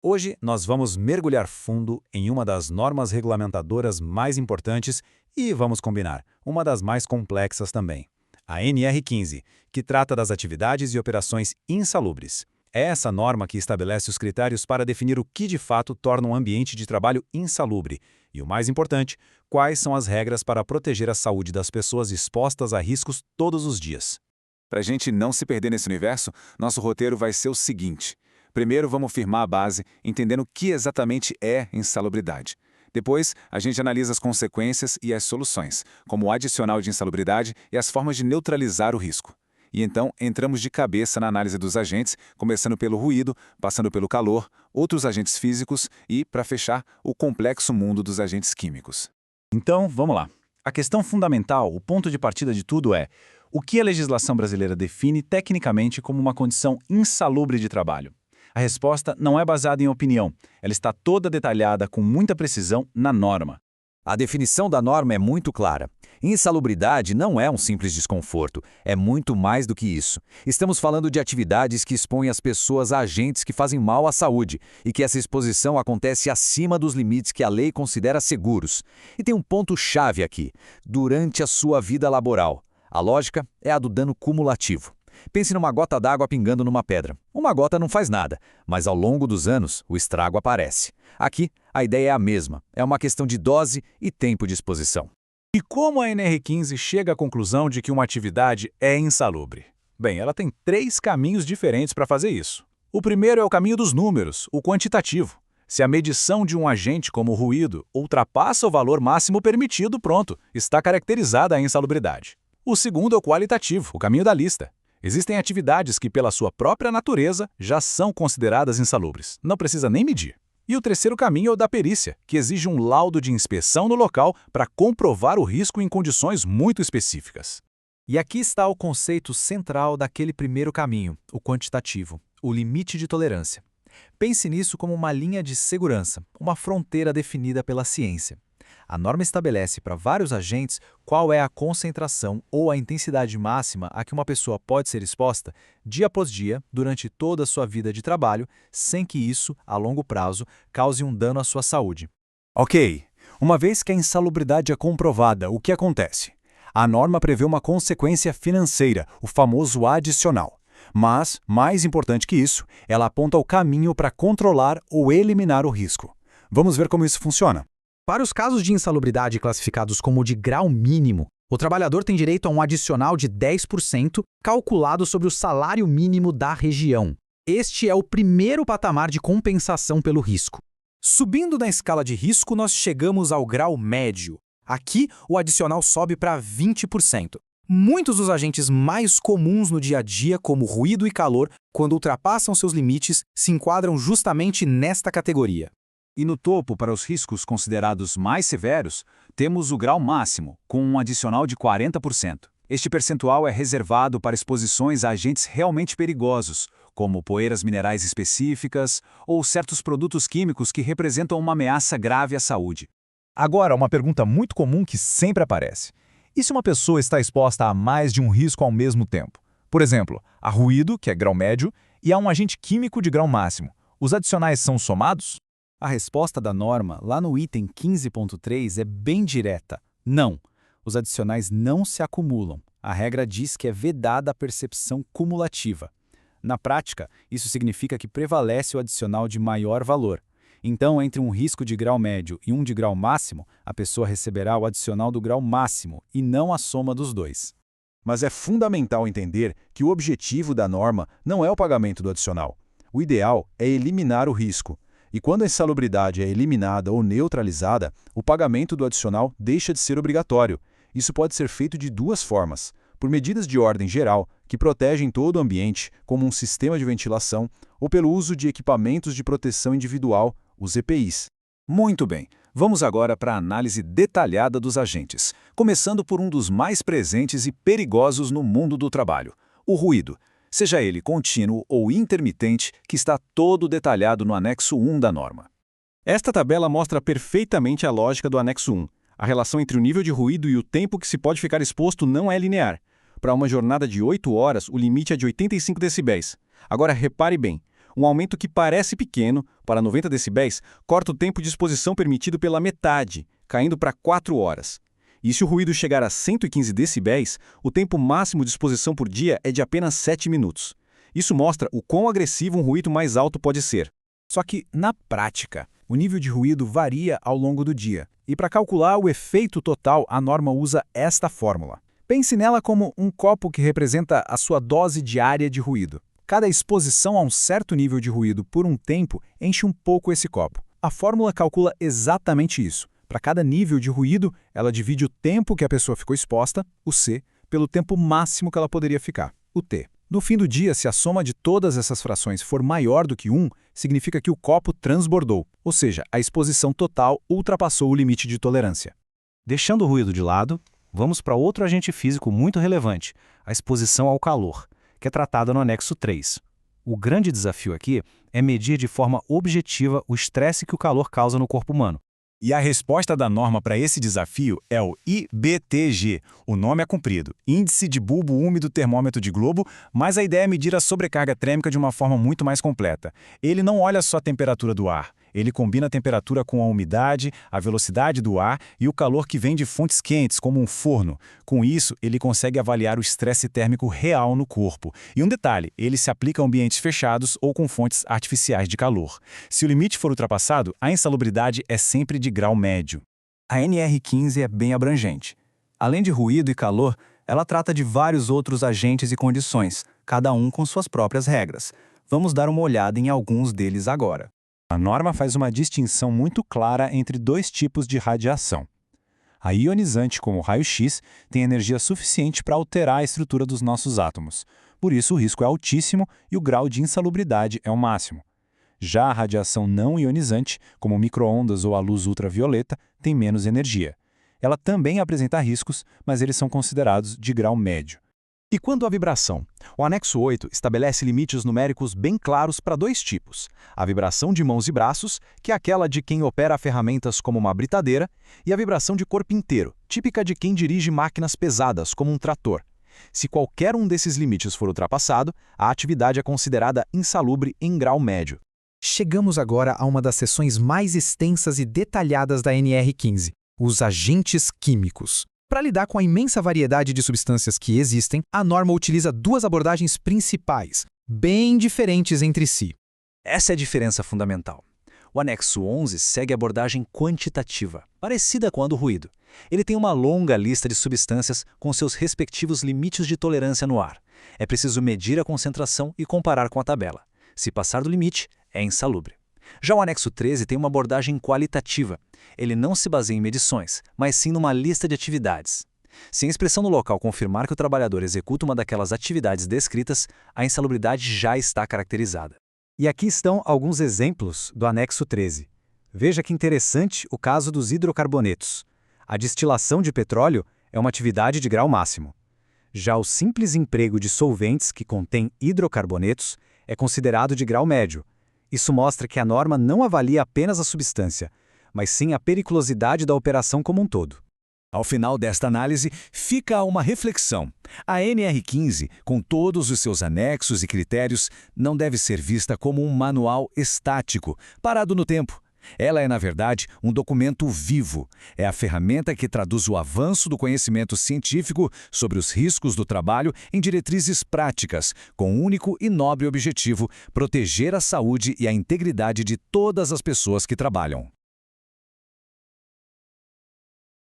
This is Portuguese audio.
Hoje nós vamos mergulhar fundo em uma das normas regulamentadoras mais importantes e, vamos combinar, uma das mais complexas também. A NR15, que trata das atividades e operações insalubres. É essa norma que estabelece os critérios para definir o que de fato torna um ambiente de trabalho insalubre e, o mais importante, quais são as regras para proteger a saúde das pessoas expostas a riscos todos os dias. Para a gente não se perder nesse universo, nosso roteiro vai ser o seguinte. Primeiro, vamos firmar a base, entendendo o que exatamente é insalubridade. Depois, a gente analisa as consequências e as soluções, como o adicional de insalubridade e as formas de neutralizar o risco. E então, entramos de cabeça na análise dos agentes, começando pelo ruído, passando pelo calor, outros agentes físicos e, para fechar, o complexo mundo dos agentes químicos. Então, vamos lá. A questão fundamental, o ponto de partida de tudo é: o que a legislação brasileira define tecnicamente como uma condição insalubre de trabalho? A resposta não é baseada em opinião, ela está toda detalhada com muita precisão na norma. A definição da norma é muito clara. Insalubridade não é um simples desconforto, é muito mais do que isso. Estamos falando de atividades que expõem as pessoas a agentes que fazem mal à saúde e que essa exposição acontece acima dos limites que a lei considera seguros. E tem um ponto-chave aqui: durante a sua vida laboral. A lógica é a do dano cumulativo. Pense numa gota d'água pingando numa pedra. Uma gota não faz nada, mas ao longo dos anos, o estrago aparece. Aqui, a ideia é a mesma. É uma questão de dose e tempo de exposição. E como a NR15 chega à conclusão de que uma atividade é insalubre? Bem, ela tem 3 caminhos diferentes para fazer isso. O primeiro é o caminho dos números, o quantitativo. Se a medição de um agente como o ruído ultrapassa o valor máximo permitido, pronto, está caracterizada a insalubridade. O segundo é o qualitativo, o caminho da lista. Existem atividades que, pela sua própria natureza, já são consideradas insalubres. Não precisa nem medir. E o terceiro caminho é o da perícia, que exige um laudo de inspeção no local para comprovar o risco em condições muito específicas. E aqui está o conceito central daquele primeiro caminho, o quantitativo, o limite de tolerância. Pense nisso como uma linha de segurança, uma fronteira definida pela ciência. A norma estabelece para vários agentes qual é a concentração ou a intensidade máxima a que uma pessoa pode ser exposta dia após dia durante toda a sua vida de trabalho, sem que isso, a longo prazo, cause um dano à sua saúde. Ok, uma vez que a insalubridade é comprovada, o que acontece? A norma prevê uma consequência financeira, o famoso adicional. Mas, mais importante que isso, ela aponta o caminho para controlar ou eliminar o risco. Vamos ver como isso funciona. Para os casos de insalubridade classificados como de grau mínimo, o trabalhador tem direito a um adicional de 10% calculado sobre o salário mínimo da região. Este é o primeiro patamar de compensação pelo risco. Subindo na escala de risco, nós chegamos ao grau médio. Aqui, o adicional sobe para 20%. Muitos dos agentes mais comuns no dia a dia, como ruído e calor, quando ultrapassam seus limites, se enquadram justamente nesta categoria. E no topo, para os riscos considerados mais severos, temos o grau máximo, com um adicional de 40%. Este percentual é reservado para exposições a agentes realmente perigosos, como poeiras minerais específicas ou certos produtos químicos que representam uma ameaça grave à saúde. Agora, uma pergunta muito comum que sempre aparece. E se uma pessoa está exposta a mais de um risco ao mesmo tempo? Por exemplo, a ruído, que é grau médio, e a um agente químico de grau máximo. Os adicionais são somados? A resposta da norma, lá no item 15.3, é bem direta. Não. Os adicionais não se acumulam. A regra diz que é vedada a percepção cumulativa. Na prática, isso significa que prevalece o adicional de maior valor. Então, entre um risco de grau médio e um de grau máximo, a pessoa receberá o adicional do grau máximo e não a soma dos dois. Mas é fundamental entender que o objetivo da norma não é o pagamento do adicional. O ideal é eliminar o risco. E quando a insalubridade é eliminada ou neutralizada, o pagamento do adicional deixa de ser obrigatório. Isso pode ser feito de 2 formas: por medidas de ordem geral, que protegem todo o ambiente, como um sistema de ventilação, ou pelo uso de equipamentos de proteção individual, os EPIs. Muito bem, vamos agora para a análise detalhada dos agentes, começando por um dos mais presentes e perigosos no mundo do trabalho, o ruído. Seja ele contínuo ou intermitente, que está todo detalhado no anexo 1 da norma. Esta tabela mostra perfeitamente a lógica do anexo 1. A relação entre o nível de ruído e o tempo que se pode ficar exposto não é linear. Para uma jornada de 8 horas, o limite é de 85 decibéis. Agora repare bem, Um aumento que parece pequeno, para 90 decibéis, corta o tempo de exposição permitido pela metade, caindo para 4 horas. E se o ruído chegar a 115 decibéis, o tempo máximo de exposição por dia é de apenas 7 minutos. Isso mostra o quão agressivo um ruído mais alto pode ser. Só que, na prática, o nível de ruído varia ao longo do dia. E para calcular o efeito total, a norma usa esta fórmula. Pense nela como um copo que representa a sua dose diária de ruído. Cada exposição a um certo nível de ruído por um tempo enche um pouco esse copo. A fórmula calcula exatamente isso. Para cada nível de ruído, ela divide o tempo que a pessoa ficou exposta, o C, pelo tempo máximo que ela poderia ficar, o T. No fim do dia, se a soma de todas essas frações for maior do que 1, significa que o copo transbordou, ou seja, a exposição total ultrapassou o limite de tolerância. Deixando o ruído de lado, vamos para outro agente físico muito relevante, a exposição ao calor, que é tratada no anexo 3. O grande desafio aqui é medir de forma objetiva o estresse que o calor causa no corpo humano. E a resposta da norma para esse desafio é o IBTG. O nome é comprido, Índice de Bulbo Úmido Termômetro de Globo, mas a ideia é medir a sobrecarga térmica de uma forma muito mais completa. Ele não olha só a temperatura do ar, ele combina a temperatura com a umidade, a velocidade do ar e o calor que vem de fontes quentes, como um forno. Com isso, ele consegue avaliar o estresse térmico real no corpo. E um detalhe, ele se aplica a ambientes fechados ou com fontes artificiais de calor. Se o limite for ultrapassado, a insalubridade é sempre de grau médio. A NR15 é bem abrangente. Além de ruído e calor, ela trata de vários outros agentes e condições, cada um com suas próprias regras. Vamos dar uma olhada em alguns deles agora. A norma faz uma distinção muito clara entre dois tipos de radiação. A ionizante, como o raio-x, tem energia suficiente para alterar a estrutura dos nossos átomos. Por isso, o risco é altíssimo e o grau de insalubridade é o máximo. Já a radiação não ionizante, como micro-ondas ou a luz ultravioleta, tem menos energia. Ela também apresenta riscos, mas eles são considerados de grau médio. E quanto à vibração? O anexo 8 estabelece limites numéricos bem claros para dois tipos. A vibração de mãos e braços, que é aquela de quem opera ferramentas como uma britadeira, e a vibração de corpo inteiro, típica de quem dirige máquinas pesadas, como um trator. Se qualquer um desses limites for ultrapassado, a atividade é considerada insalubre em grau médio. Chegamos agora a uma das seções mais extensas e detalhadas da NR15, os agentes químicos. Para lidar com a imensa variedade de substâncias que existem, a norma utiliza duas abordagens principais, bem diferentes entre si. Essa é a diferença fundamental. O anexo 11 segue a abordagem quantitativa, parecida com a do ruído. Ele tem uma longa lista de substâncias com seus respectivos limites de tolerância no ar. É preciso medir a concentração e comparar com a tabela. Se passar do limite, é insalubre. Já o anexo 13 tem uma abordagem qualitativa. Ele não se baseia em medições, mas sim numa lista de atividades. Se a inspeção no local confirmar que o trabalhador executa uma daquelas atividades descritas, a insalubridade já está caracterizada. E aqui estão alguns exemplos do anexo 13. Veja que interessante o caso dos hidrocarbonetos. A destilação de petróleo é uma atividade de grau máximo. Já o simples emprego de solventes que contém hidrocarbonetos é considerado de grau médio. Isso mostra que a norma não avalia apenas a substância, mas sim a periculosidade da operação como um todo. Ao final desta análise, fica uma reflexão. A NR15, com todos os seus anexos e critérios, não deve ser vista como um manual estático, parado no tempo. Ela é, na verdade, um documento vivo. É a ferramenta que traduz o avanço do conhecimento científico sobre os riscos do trabalho em diretrizes práticas, com o único e nobre objetivo: proteger a saúde e a integridade de todas as pessoas que trabalham.